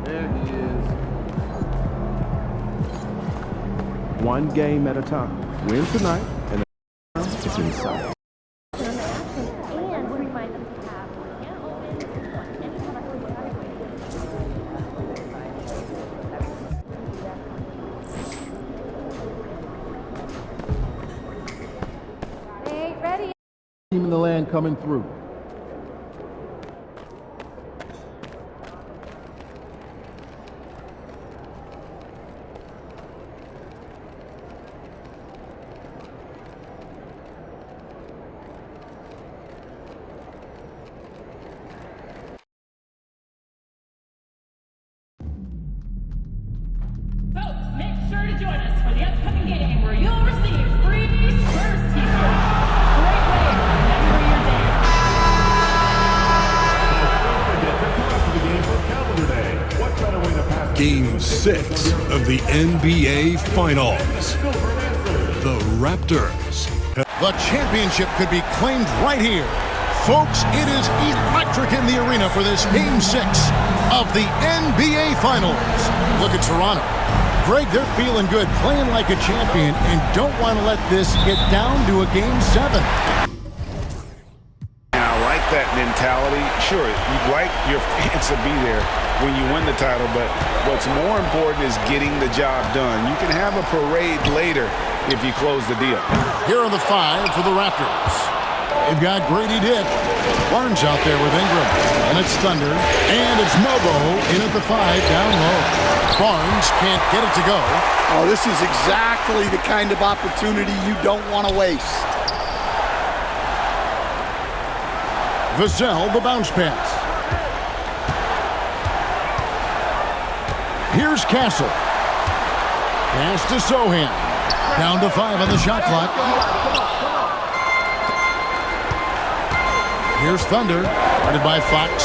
There he is. One game at a time. Win tonight, and it's inside. And remind them to have can open any product Hey, ready? Team in the land coming through. Folks, make sure to join us for the upcoming game where you'll receive free Spurs t-shirts. Great way to remember your day. Don't forget to come out to the game for Calendar Day. What better way to pass Game 6 of the NBA Finals. The Raptors. The championship could be claimed right here. Folks, it is electric in the arena for this Game 6 of the NBA Finals. Look at Toronto. Greg, they're feeling good, playing like a champion, and don't want to let this get down to a Game 7. I like that mentality. Sure, you'd like your fans to be there when you win the title, but what's more important is getting the job done. You can have a parade later if you close the deal. Here are the 5 for the Raptors. They've got Grady Dick. Barnes out there with Ingram. And it's Thunder. And it's Mobo in at the 5 down low. Barnes can't get it to go. Oh, this is exactly the kind of opportunity you don't want to waste. Vassell, the bounce pass. Here's Castle. Pass to Sohan. Down to 5 on the shot clock. Here's Thunder, guarded by Fox.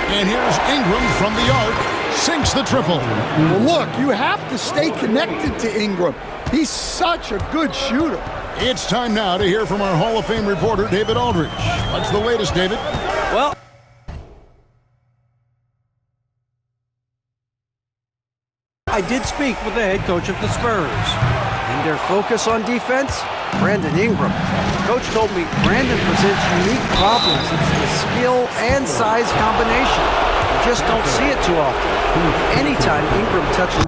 And here's Ingram from the arc. Sinks the triple. Well, look, you have to stay connected to Ingram. He's such a good shooter. It's time now to hear from our Hall of Fame reporter, David Aldridge. What's the latest, David? Well, I did speak with the head coach of the Spurs, and their focus on defense, Brandon Ingram. Coach told me Brandon presents unique problems. It's the skill and size combination. You just don't see it too often. Anytime Ingram touches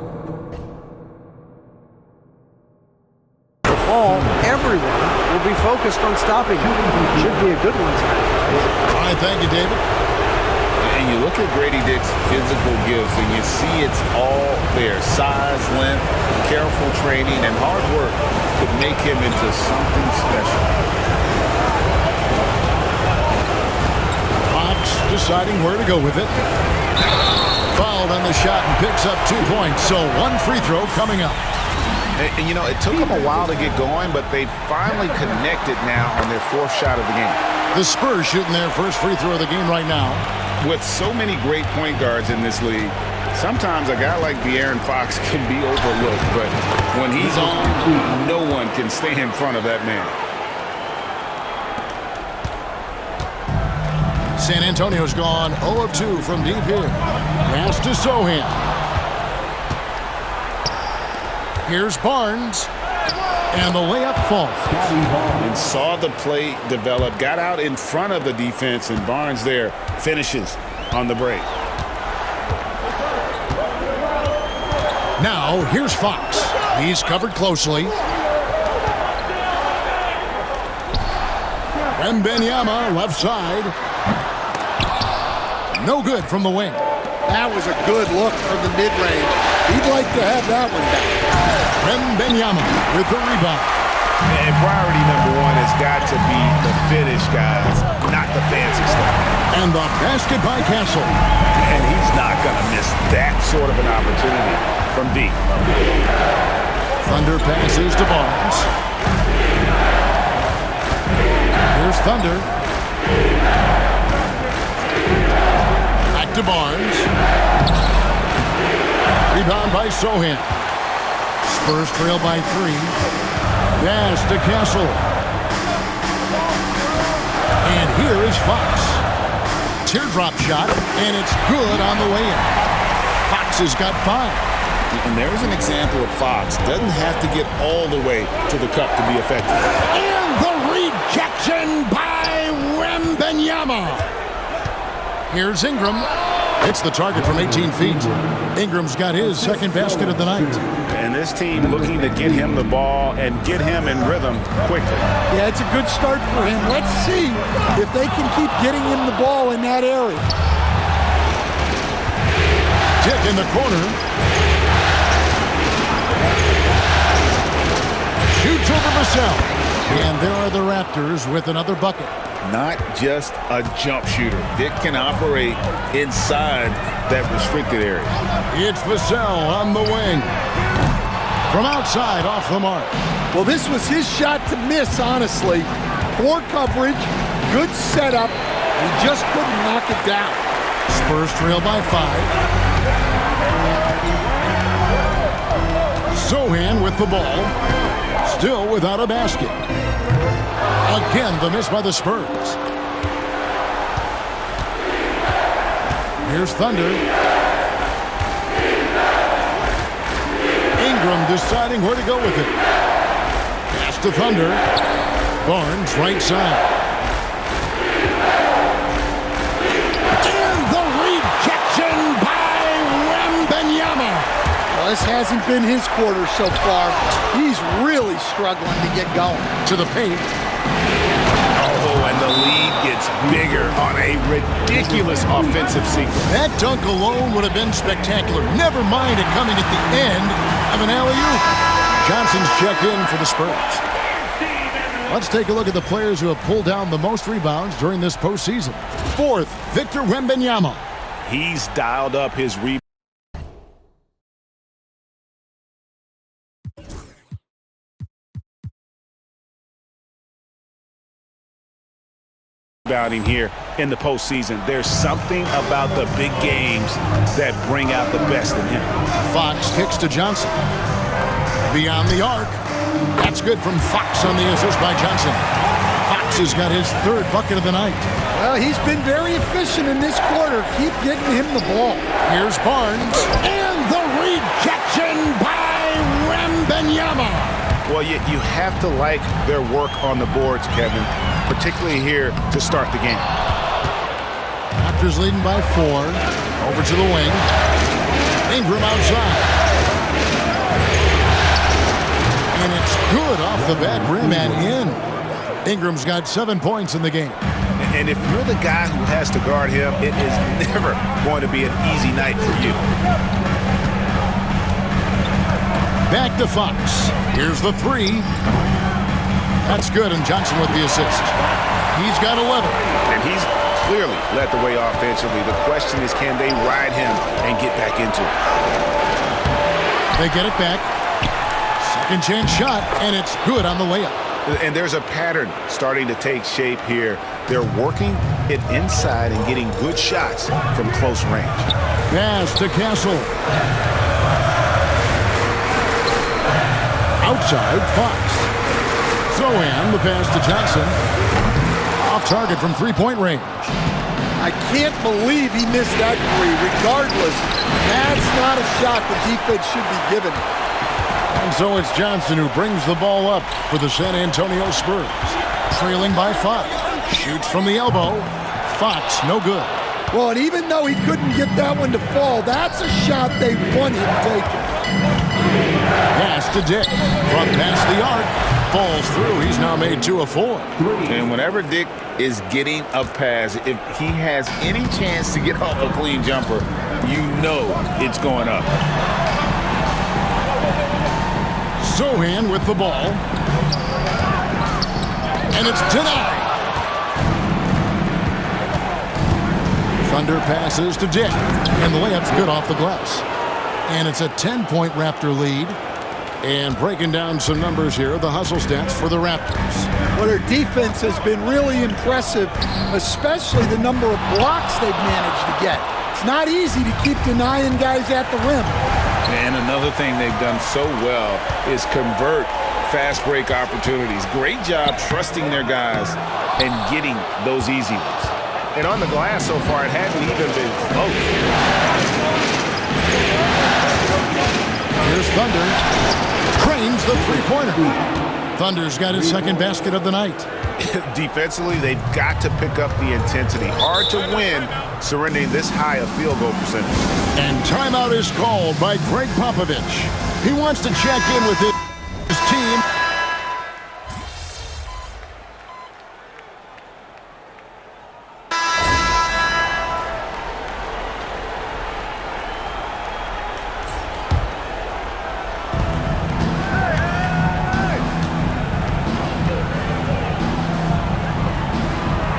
the ball, everyone will be focused on stopping him. Should be a good one tonight, guys. All right, thank you, David. And you look at Grady Dick's physical gifts, and you see it's all there. Size, length, careful training, and hard work could make him into something special. Fox deciding where to go with it. Fouled on the shot and picks up 2 points, so 1 free throw coming up. And, you know, it took them a while to get going, but they finally connected now on their 4th shot of the game. The Spurs shooting their first free throw of the game right now. With so many great point guards in this league, sometimes a guy like De'Aaron Fox can be overlooked, but when he's on, no one can stay in front of that man. San Antonio's gone 0 of 2 from deep here. Pass to Sohan. Here's Barnes. And the layup falls. And saw the play develop, got out in front of the defense, and Barnes there finishes on the break. Now, here's Fox. He's covered closely. Wembanyama, left side. No good from the wing. That was a good look from the mid-range. He'd like to have that one back. Wembanyama with the rebound. And priority number 1 has got to be the finish, guys, not the fancy stuff. And the basket by Castle. And he's not going to miss that sort of an opportunity from deep. Thunder passes to Barnes. Here's Thunder. Back to Barnes. Rebound by Sohan. Spurs trail by 3. Pass to Castle. And here is Fox. teardrop shot, and it's good on the way in. Fox has got 5. And there's an example of Fox. Doesn't have to get all the way to the cup to be effective. And the rejection by Wembanyama. Here's Ingram. Hits the target from 18 feet. Ingram's got his second basket of the night. And this team looking to get him the ball and get him in rhythm quickly. Yeah, it's a good start for him. Let's see if they can keep getting him the ball in that area. Dick in the corner. Shoots over Vassell. And there are the Raptors with another bucket. Not just a jump shooter. Dick can operate inside that restricted area. It's Vassell on the wing. From outside, off the mark. Well, this was his shot to miss, honestly. Poor coverage, good setup. He just couldn't knock it down. Spurs trail by 5. Sochan with the ball. Still without a basket. Again, the miss by the Spurs. Here's Thunder. Ingram deciding where to go with it. Pass to Thunder. Barnes right side. And the rejection by Wembanyama. Well, this hasn't been his quarter so far. He's really struggling to get going. To the paint. Oh, and the lead gets bigger on a ridiculous offensive sequence. That dunk alone would have been spectacular. Never mind it coming at the end of an alley-oop. Johnson's checked in for the Spurs. Let's take a look at the players who have pulled down the most rebounds during this postseason. 4th, Victor Wembanyama. He's dialed up his rebounding here in the postseason. There's something about the big games that bring out the best in him. Fox kicks to Johnson. Beyond the arc. That's good from Fox on the assist by Johnson. Fox has got his 3rd bucket of the night. Well, he's been very efficient in this quarter. Keep getting him the ball. Here's Barnes. And the rejection by Wembanyama. Well, you have to like their work on the boards, Kevin, particularly here to start the game. Raptors leading by 4. Over to the wing. Ingram outside. And it's good off the back rim and in. Ingram's got 7 points in the game. And if you're the guy who has to guard him, it is never going to be an easy night for you. Back to Fox. Here's the 3. That's good, and Johnson with the assist. He's got 11. And he's clearly led the way offensively. The question is, can they ride him and get back into it? They get it back. Second chance shot, and it's good on the layup. And there's a pattern starting to take shape here. They're working it inside and getting good shots from close range. Pass to Castle. Outside, Fox. Sochan, the pass to Johnson. Off target from three-point range. I can't believe he missed that 3. Regardless, that's not a shot the defense should be giving him. And so it's Johnson who brings the ball up for the San Antonio Spurs. Trailing by 5. Shoots from the elbow. Fox, no good. Well, and even though he couldn't get that one to fall, that's a shot they want him taking. Pass to Dick. Front past the arc. Falls through. He's now made 2 of 4. And whenever Dick is getting a pass, if he has any chance to get off a clean jumper, you know it's going up. Sochan with the ball. And it's denied. Thunder passes to Dick. And the layup's good off the glass. And it's a 10-point Raptor lead. And breaking down some numbers here, the hustle stats for the Raptors. Well, their defense has been really impressive, especially the number of blocks they've managed to get. It's not easy to keep denying guys at the rim. And another thing they've done so well is convert fast break opportunities. Great job trusting their guys and getting those easy ones. And on the glass so far, it hadn't even been close. Here's Thunder. Cranes the three-pointer. Thunder's got his second basket of the night. Defensively, they've got to pick up the intensity. Hard to win surrendering this high a field goal percentage. And timeout is called by Greg Popovich. He wants to check in with his team.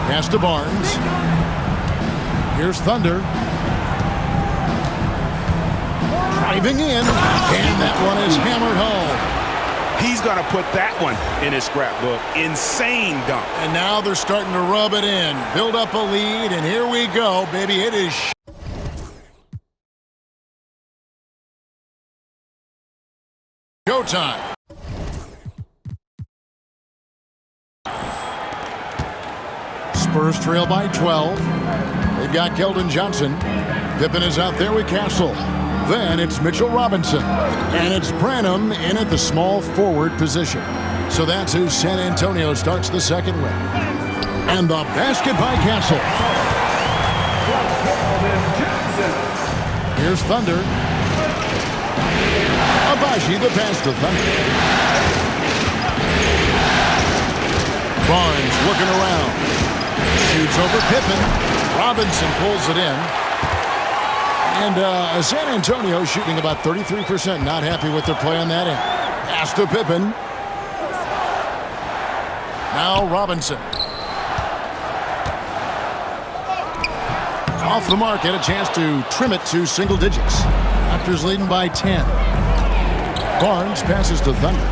Pass to Barnes. Here's Thunder. Driving in, and that one is hammered home. He's going to put that one in his scrapbook. Insane dunk. And now they're starting to rub it in. Build up a lead, and here we go, baby. It is showtime. Spurs trail by 12. They've got Keldon Johnson. Pippen is out there with Castle. Then it's Mitchell Robinson. And it's Branham in at the small forward position. So that's who San Antonio starts the second with. And the basket by Castle. Here's Thunder. Abaji the pass to Thunder. Barnes looking around. Shoots over Pippen. Robinson pulls it in. And San Antonio shooting about 33%. Not happy with their play on that end. Pass to Pippen. Now Robinson. Off the mark, had a chance to trim it to single digits. Raptors leading by 10. Barnes passes to Thunder.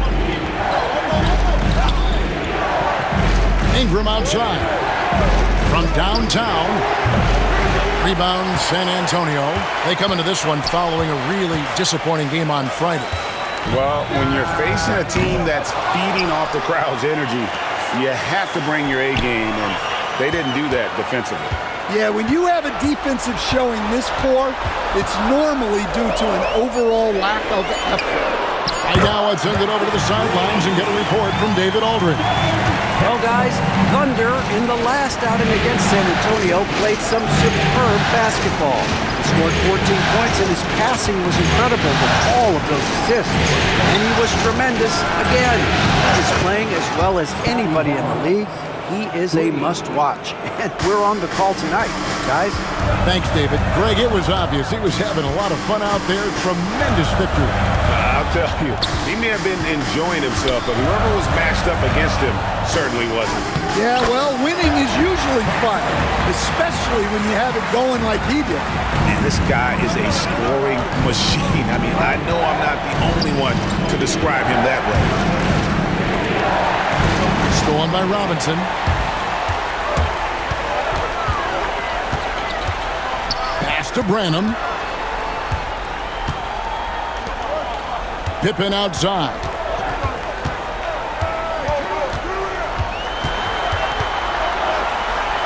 Ingram outside. From downtown. Rebound San Antonio. They come into this one following a really disappointing game on Friday. Well, when you're facing a team that's feeding off the crowd's energy, you have to bring your A game, and they didn't do that defensively. Yeah, when you have a defensive showing this poor, it's normally due to an overall lack of effort. Right now, I'd send it over to the sidelines and get a report from David Aldridge. Well, guys, Thunder in the last outing against San Antonio played some superb basketball. He scored 14 points, and his passing was incredible with all of those assists. And he was tremendous again. He's playing as well as anybody in the league. He is a must-watch, and we're on the call tonight, guys. Thanks, David. Greg, it was obvious he was having a lot of fun out there. Tremendous victory. I'll tell you, he may have been enjoying himself, but whoever was matched up against him certainly wasn't. Yeah, well, winning is usually fun, especially when you have it going like he did. Man, this guy is a scoring machine. I mean, I know I'm not the only one to describe him that way. Stolen by Robinson. Pass to Branham. Pippen outside.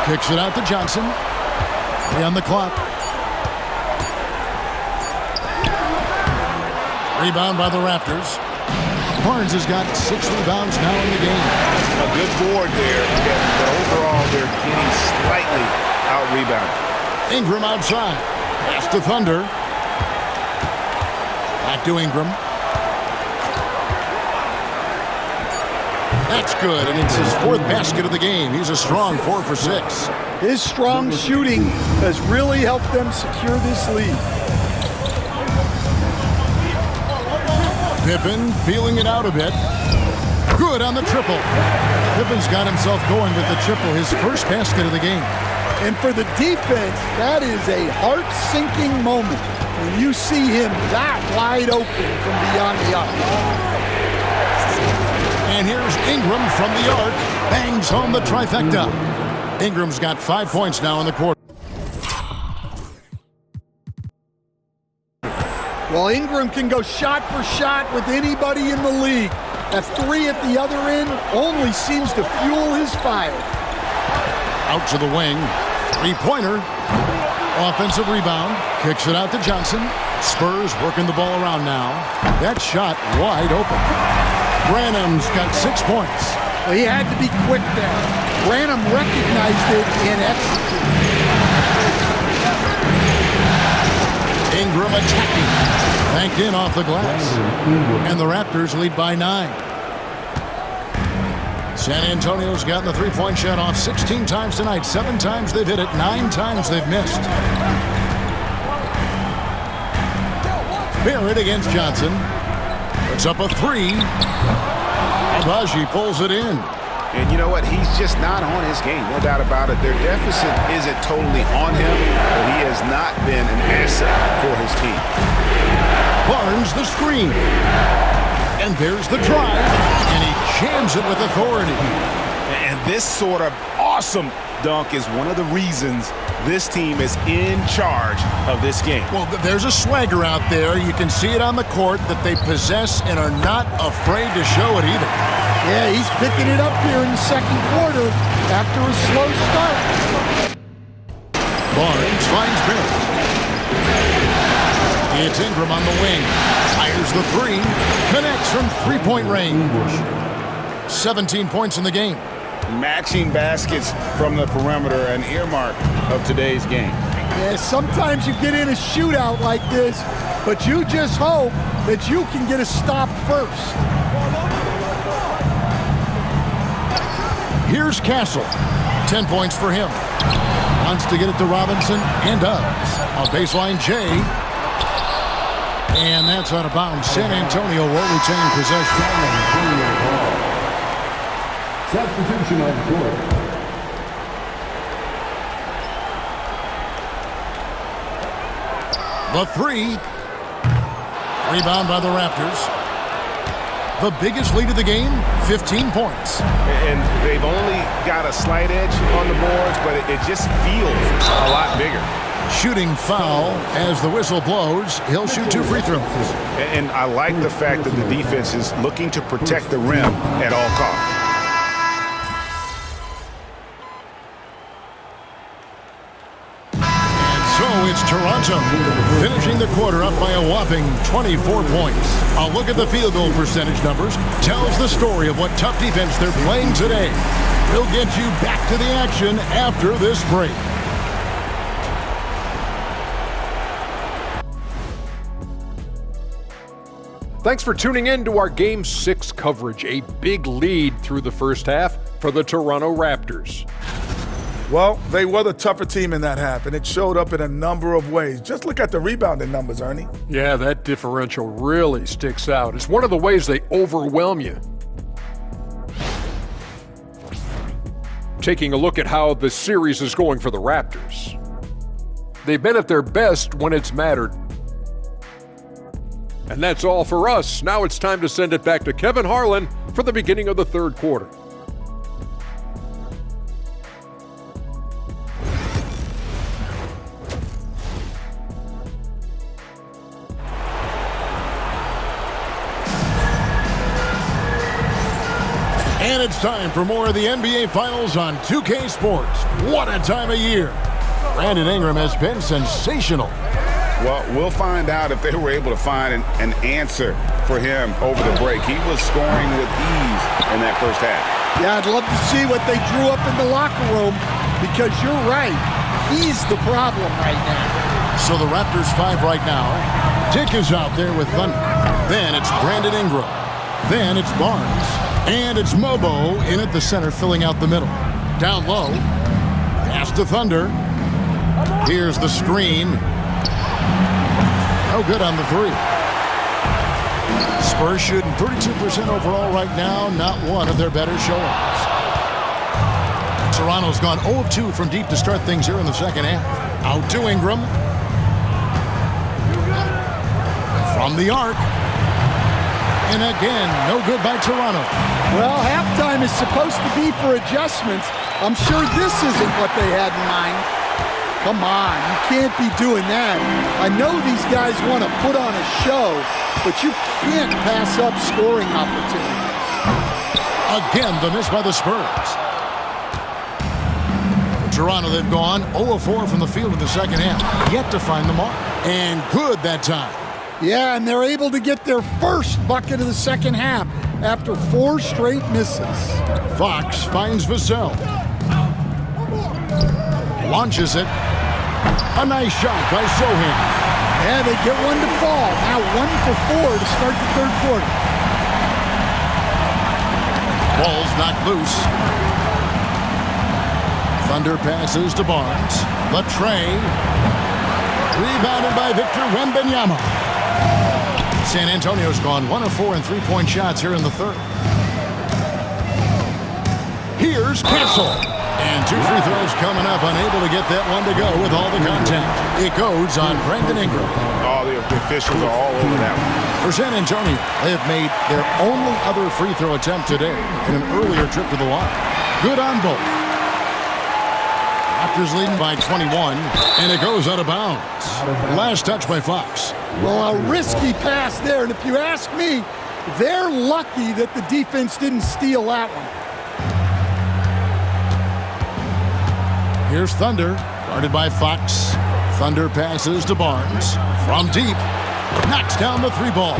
Kicks it out to Johnson. 3 on the clock. Rebound by the Raptors. Barnes has got 6 rebounds now in the game. A good board there, but overall they're getting slightly out-rebounded. Ingram outside. Pass to Thunder. Back to Ingram. That's good, and it's his 4th basket of the game. He's a strong 4 for 6. His strong shooting has really helped them secure this lead. Pippen feeling it out a bit. Good on the triple. Pippen's got himself going with the triple, his 1st basket of the game. And for the defense, that is a heart-sinking moment when you see him that wide open from beyond the arc. And here's Ingram from the arc. Bangs home the trifecta. Ingram's got 5 points now in the quarter. Well, Ingram can go shot for shot with anybody in the league. That 3 at the other end only seems to fuel his fire. Out to the wing. Three-pointer. Offensive rebound. Kicks it out to Johnson. Spurs working the ball around now. That shot wide open. Branham's got 6 points. Well, he had to be quick there. Branham recognized it and executed. Ingram attacking. Banked in off the glass. And the Raptors lead by 9. San Antonio's gotten the three-point shot off 16 times tonight. 7 times they've hit it. 9 times they've missed. Barrett against Johnson. Puts up a 3. Agbaji pulls it in. And you know what? He's just not on his game. No doubt about it. Their deficit isn't totally on him, but he has not been an asset for his team. Barnes the screen. And there's the drive. And he jams it with authority. And this sort of awesome dunk is one of the reasons this team is in charge of this game. Well, there's a swagger out there. You can see it on the court that they possess and are not afraid to show it either. Yeah, he's picking it up here in the second quarter after a slow start. Barnes finds Barrett. It's Ingram on the wing. Fires the 3. Connects from three-point range. 17 points in the game. Matching baskets from the perimeter, an earmark of today's game. Yeah, sometimes you get in a shootout like this, but you just hope that you can get a stop first. Here's Castle. 10 points for him. Wants to get it to Robinson and does. A baseline J. And that's out of bounds. San Antonio will retain possession. Substitution on the court. The 3. Rebound by the Raptors. The biggest lead of the game, 15 points. And they've only got a slight edge on the boards, but it just feels a lot bigger. Shooting foul as the whistle blows. He'll shoot 2 free throws. And I like the fact that the defense is looking to protect the rim at all costs. So it's Toronto finishing the quarter up by a whopping 24 points. A look at the field goal percentage numbers tells the story of what tough defense they're playing today. We'll get you back to the action after this break. Thanks for tuning in to our Game 6 coverage. A big lead through the first half for the Toronto Raptors. Well, they were the tougher team in that half, and it showed up in a number of ways. Just look at the rebounding numbers, Ernie. Yeah, that differential really sticks out. It's one of the ways they overwhelm you. Taking a look at how the series is going for the Raptors. They've been at their best when it's mattered. And that's all for us. Now it's time to send it back to Kevin Harlan for the beginning of the third quarter. And it's time for more of the NBA Finals on 2K Sports. What a time of year. Brandon Ingram has been sensational. Well, we'll find out if they were able to find an answer for him over the break. He was scoring with ease in that first half. Yeah, I'd love to see what they drew up in the locker room because you're right. He's the problem right now. So the Raptors 5 right now. Dick is out there with Thunder. Then it's Brandon Ingram. Then it's Barnes. And it's Mobo in at the center, filling out the middle. Down low. Pass to Thunder. Here's the screen. No good on the 3. Spurs shooting 32% overall right now. Not one of their better showings. Toronto's gone 0 of 2 from deep to start things here in the second half. Out to Ingram. From the arc. And again, no good by Toronto. Well, halftime is supposed to be for adjustments. I'm sure this isn't what they had in mind. Come on, you can't be doing that. I know these guys want to put on a show, but you can't pass up scoring opportunities. Again, the miss by the Spurs. Toronto, they've gone 0 of 4 from the field in the second half. Yet to find the mark. And good that time. Yeah, and they're able to get their first bucket of the second half after 4 straight misses. Fox finds Vassell. Launches it. A nice shot by Sohan. Yeah, they get one to fall. Now 1 for 4 to start the third quarter. Ball's knocked loose. Thunder passes to Barnes. Latre. Rebounded by Victor Wembanyama. San Antonio's gone 1 of 4 in three-point shots here in the third. Here's Castle. And 2 free throws coming up, unable to get that one to go with all the contact. It goes on Brandon Ingram. All the officials are all over that one. For San Antonio, they have made their only other free throw attempt today in an earlier trip to the line. Good on both. Raptors leading by 21, and it goes out of bounds. Last touch by Fox. Well, a risky pass there, and if you ask me, they're lucky that the defense didn't steal that one. Here's Thunder, guarded by Fox. Thunder passes to Barnes. From deep, knocks down the 3-ball.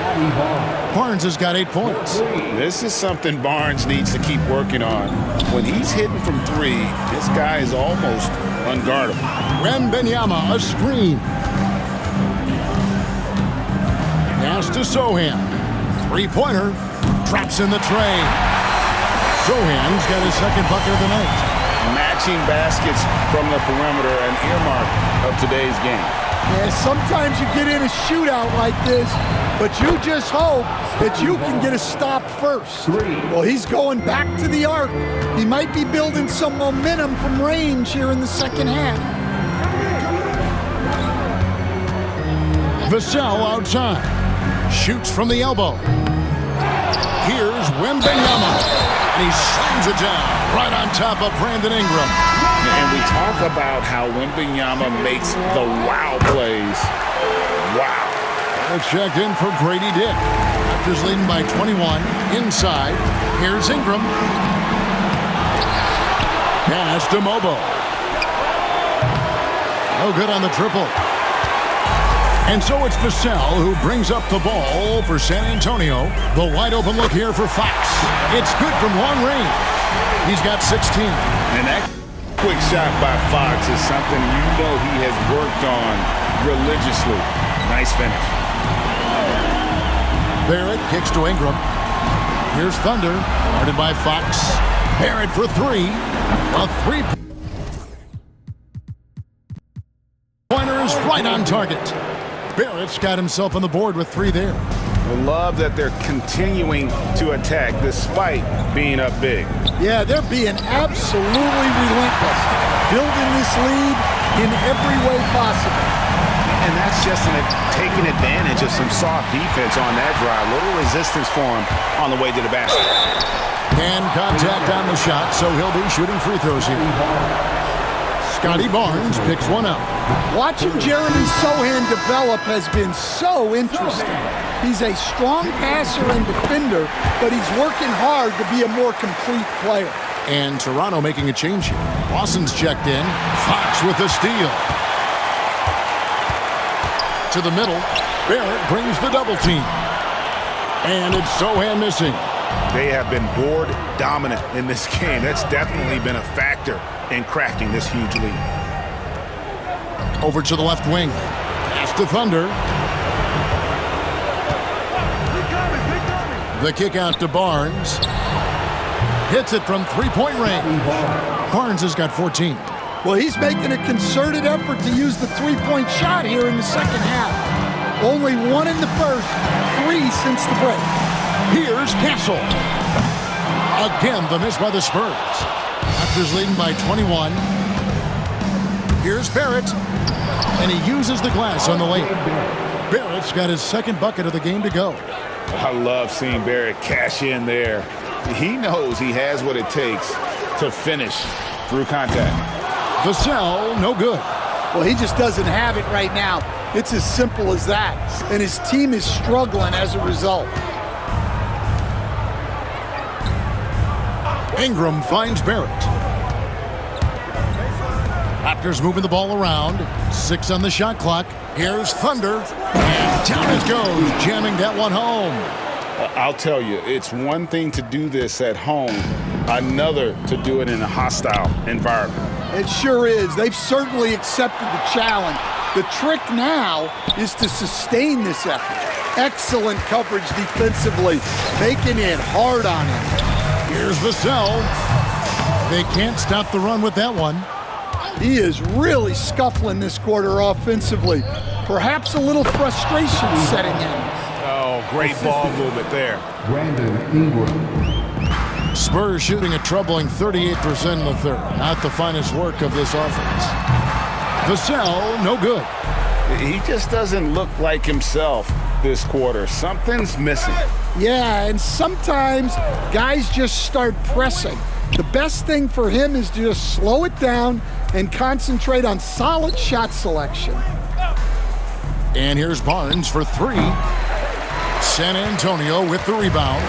Barnes has got 8 points. This is something Barnes needs to keep working on. When he's hitting from 3, this guy is almost unguardable. Wembanyama, a screen. Pass to Sohan. 3-pointer, drops in the tray. Sohan's got his second bucket of the night. Matching baskets from the perimeter, an earmark of today's game. Yeah, sometimes you get in a shootout like this, but you just hope that you can get a stop first. Well, he's going back to the arc. He might be building some momentum from range here in the second half. Vassell outside. Shoots from the elbow. Here's Wembanyama. And he slams it down right on top of Brandon Ingram. And we talk about how Wembanyama makes the wow plays. Wow. It's checked in for Grady Dick. Raptors leading by 21. Inside. Here's Ingram. Pass to Mobo. No good on the triple. And so it's Vassell who brings up the ball for San Antonio. The wide open look here for Fox. It's good from long range. He's got 16. And that quick shot by Fox is something you know he has worked on religiously. Nice finish. Barrett kicks to Ingram. Here's Thunder, guarded by Fox. Barrett for 3. A 3-pointer is right on target. Barrett's got himself on the board with 3 there. I love that they're continuing to attack despite being up big. Yeah, they're being absolutely relentless, building this lead in every way possible. And that's just taking advantage of some soft defense on that drive. Little resistance for him on the way to the basket. And contact on the shot, so he'll be shooting free throws here. Scotty Barnes picks one up. Watching Jeremy Sohan develop has been so interesting. He's a strong passer and defender, but he's working hard to be a more complete player. And Toronto making a change here. Lawson's checked in. Fox with the steal. To the middle. Barrett brings the double team. And it's Sohan missing. They have been board dominant in this game. That's definitely been a factor in crafting this huge lead. Over to the left wing. Pass to Thunder. The kick out to Barnes. Hits it from 3-point range. Barnes has got 14. Well, he's making a concerted effort to use the 3-point shot here in the second half. Only 1 in the first, 3 since the break. Here's Castle. Again, the miss by the Spurs. Raptors leading by 21. Here's Barrett. And he uses the glass on the lane. Barrett's got his second bucket of the game to go. I love seeing Barrett cash in there. He knows he has what it takes to finish through contact. Vassell, no good. Well, he just doesn't have it right now. It's as simple as that. And his team is struggling as a result. Ingram finds Barrett. Raptors moving the ball around. 6 on the shot clock. Here's Thunder. And down it goes, jamming that one home. I'll tell you, it's one thing to do this at home, another to do it in a hostile environment. It sure is. They've certainly accepted the challenge. The trick now is to sustain this effort. Excellent coverage defensively, making it hard on him. Here's Vassell. They can't stop the run with that one. He is really scuffling this quarter offensively. Perhaps a little frustration setting in. Oh, great ball movement there. Brandon Ingram. Spurs shooting a troubling 38% in the third. Not the finest work of this offense. Vassell, no good. He just doesn't look like himself this quarter. Something's missing. Yeah, and sometimes guys just start pressing. The best thing for him is to just slow it down and concentrate on solid shot selection. And here's Barnes for 3. San Antonio with the rebound.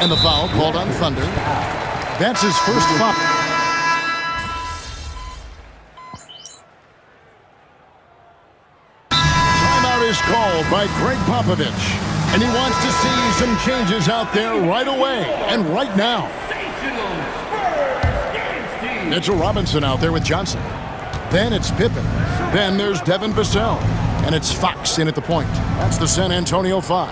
And the foul called on Thunder. That's his first foul. Timeout is called by Greg Popovich. And he wants to see some changes out there right away and right now. Mitchell Robinson out there with Johnson. Then it's Pippen. Then there's Devin Vassell. And it's Fox in at the point. That's the San Antonio 5.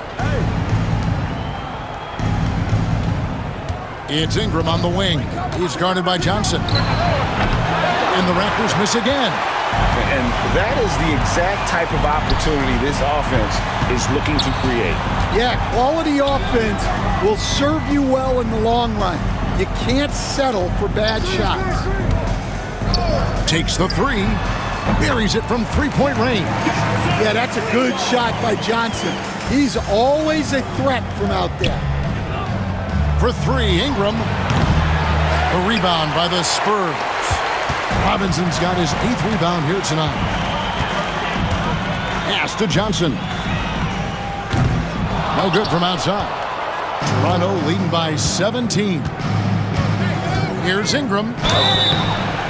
It's Ingram on the wing. He's guarded by Johnson. And the Raptors miss again. And that is the exact type of opportunity this offense is looking to create. Yeah, quality offense will serve you well in the long run. You can't settle for bad shots. Takes the 3. Buries it from 3-point range. Yeah, that's a good shot by Johnson. He's always a threat from out there. For 3, Ingram. The rebound by the Spurs. Robinson's got his 8th rebound here tonight. Pass to Johnson. No good from outside. Toronto leading by 17. Here's Ingram.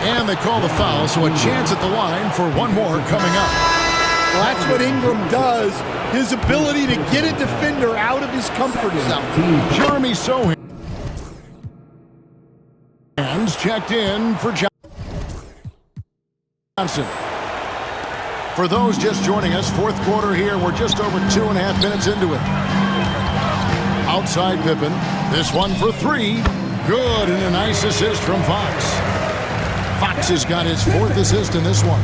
And they call the foul, so a chance at the line for one more coming up. Well, that's what Ingram does. His ability to get a defender out of his comfort zone. Jeremy Sohan. Hands checked in for Johnson. For those just joining us, fourth quarter here. We're just over 2.5 minutes into it. Outside Pippen. This one for 3. Good, and a nice assist from Fox. Fox has got his 4th assist in this one.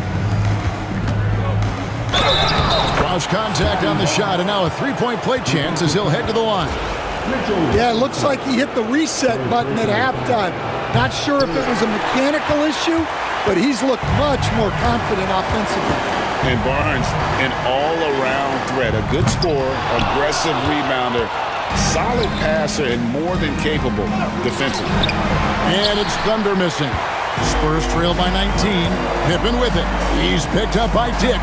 Cross contact on the shot, and now a 3-point play chance as he'll head to the line. Yeah, it looks like he hit the reset button at halftime. Not sure if it was a mechanical issue, but he's looked much more confident offensively. And Barnes, an all-around threat. A good scorer, aggressive rebounder, solid passer, and more than capable defensively. And it's Thunder missing. Spurs trail by 19. Pippen with it. He's picked up by Dick.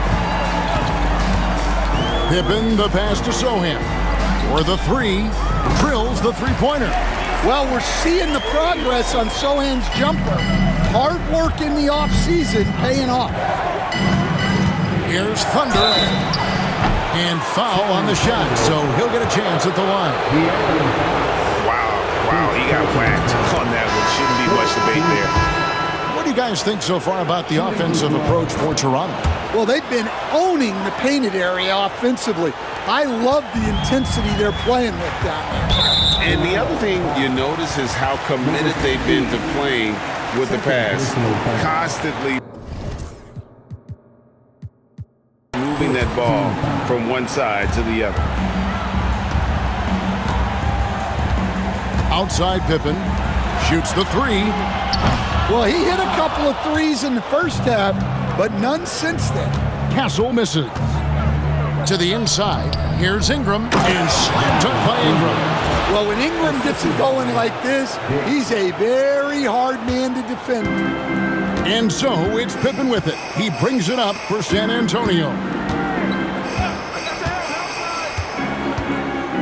Pippen, the pass to Sohan. For the 3. Drills the 3-pointer. Well, we're seeing the progress on Sohan's jumper. Hard work in the offseason paying off. Here's Thunder. And foul on the shot, so he'll get a chance at the line. Wow, he got whacked on that one. Shouldn't be much debate there. What do you guys think so far about the offensive approach for Toronto? Well, they've been owning the painted area offensively. I love the intensity they're playing with down there. And the other thing you notice is how committed they've been to playing with the pass. Constantly moving that ball from one side to the other. Outside Pippen. Shoots the 3. Well, he hit a couple of threes in the first half, but none since then. Castle misses. To the inside. Here's Ingram. And slammed up by Ingram. Well, when Ingram gets it going like this, he's a very hard man to defend. And so it's Pippen with it. He brings it up for San Antonio.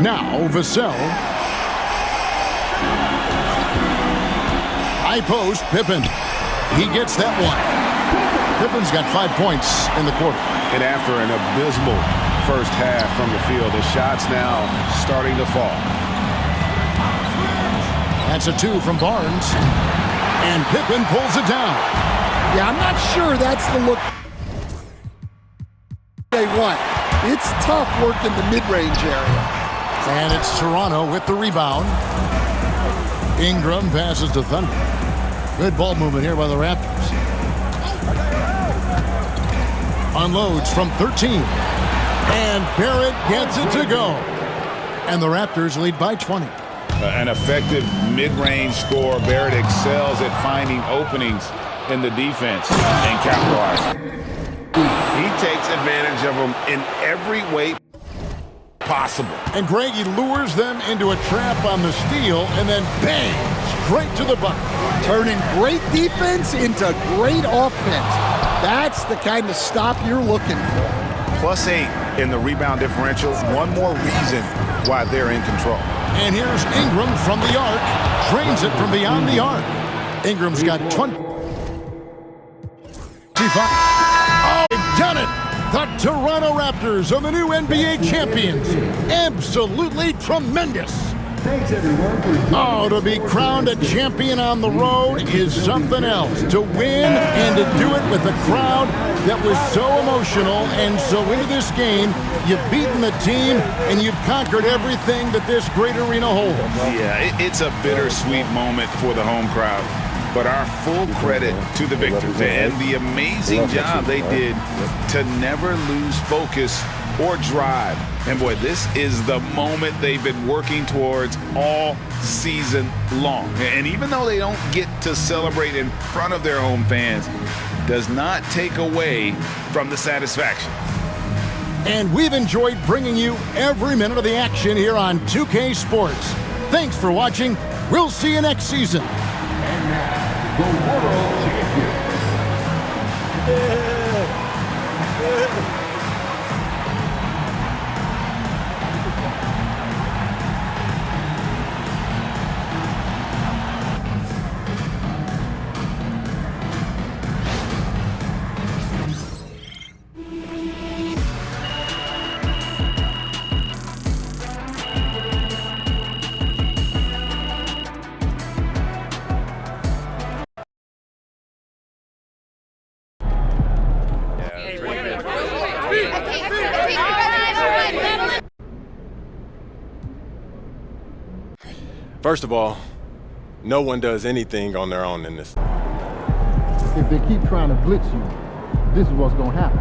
Now Vassell. High post, Pippen. He gets that one. Pippen's got 5 points in the quarter. And after an abysmal first half from the field, the shots now starting to fall. That's a 2 from Barnes. And Pippen pulls it down. Yeah, I'm not sure that's the look they want. It's tough work in the mid-range area. And it's Toronto with the rebound. Ingram passes to Thunder. Good ball movement here by the Raptors. Unloads from 13. And Barrett gets it to go. And the Raptors lead by 20. An effective mid-range scorer. Barrett excels at finding openings in the defense and capitalizing. He takes advantage of them in every way possible. And Greg, he lures them into a trap on the steal and then bang, straight to the bucket. Turning great defense into great offense. That's the kind of stop you're looking for. +8 in the rebound differential. One more reason why they're in control. And here's Ingram from the arc. Drains it from beyond the arc. Ingram's got 20. Oh, they've done it! The Toronto Raptors are the new NBA champions. Absolutely tremendous. Thanks, everyone. Oh, to be crowned a champion on the road is something else. To win and to do it with a crowd that was so emotional and so into this game, you've beaten the team and you've conquered everything that this great arena holds. Yeah, it's a bittersweet moment for the home crowd. But our full credit to the victors and the amazing job they did to never lose focus or drive. And boy, this is the moment they've been working towards all season long. And even though they don't get to celebrate in front of their home fans, does not take away from the satisfaction. And we've enjoyed bringing you every minute of the action here on 2K Sports. Thanks for watching. We'll see you next season. The world champions. First of all, no one does anything on their own in this. If they keep trying to blitz you, this is what's going to happen.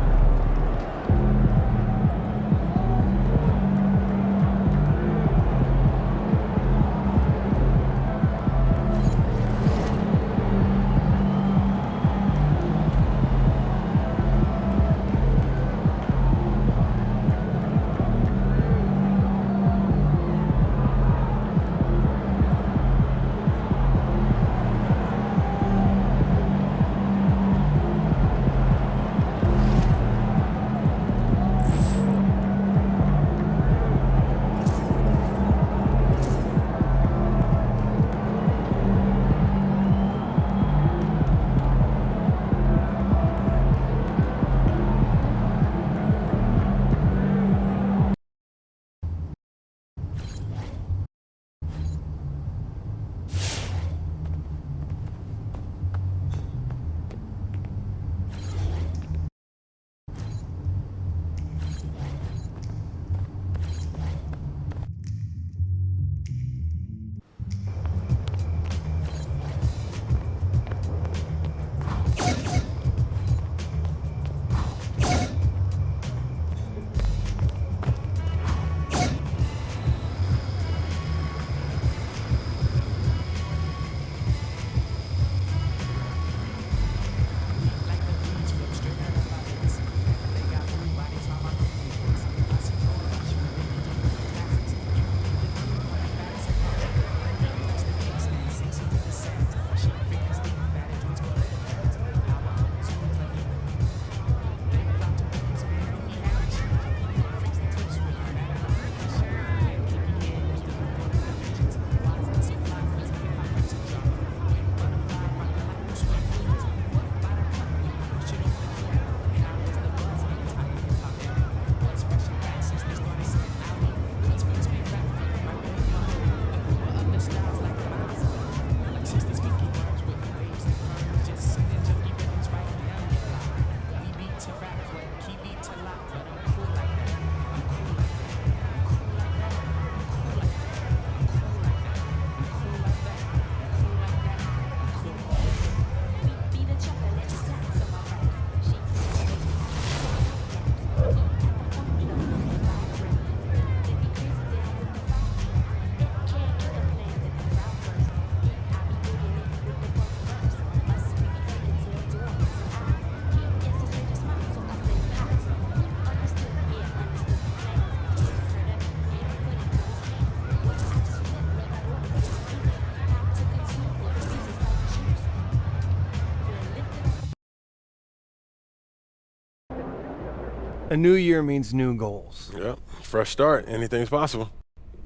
A new year means new goals. Yep, fresh start. Anything's possible.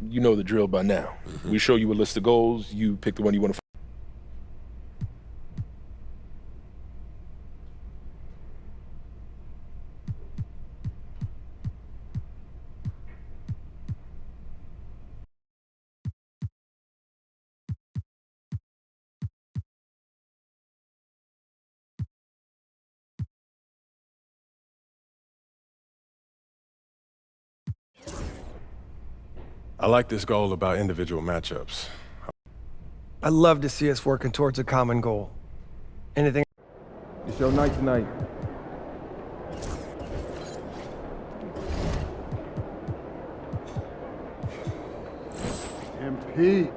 You know the drill by now. We show you a list of goals. You pick the one you want to. I like this goal about individual matchups. I love to see us working towards a common goal. Anything? It's your night tonight. MP.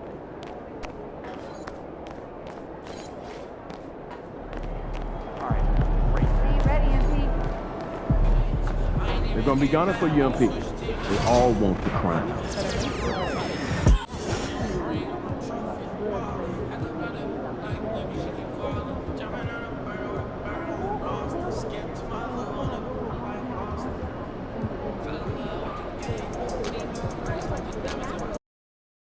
They're gonna be gunning for you, MP. They all want the crown.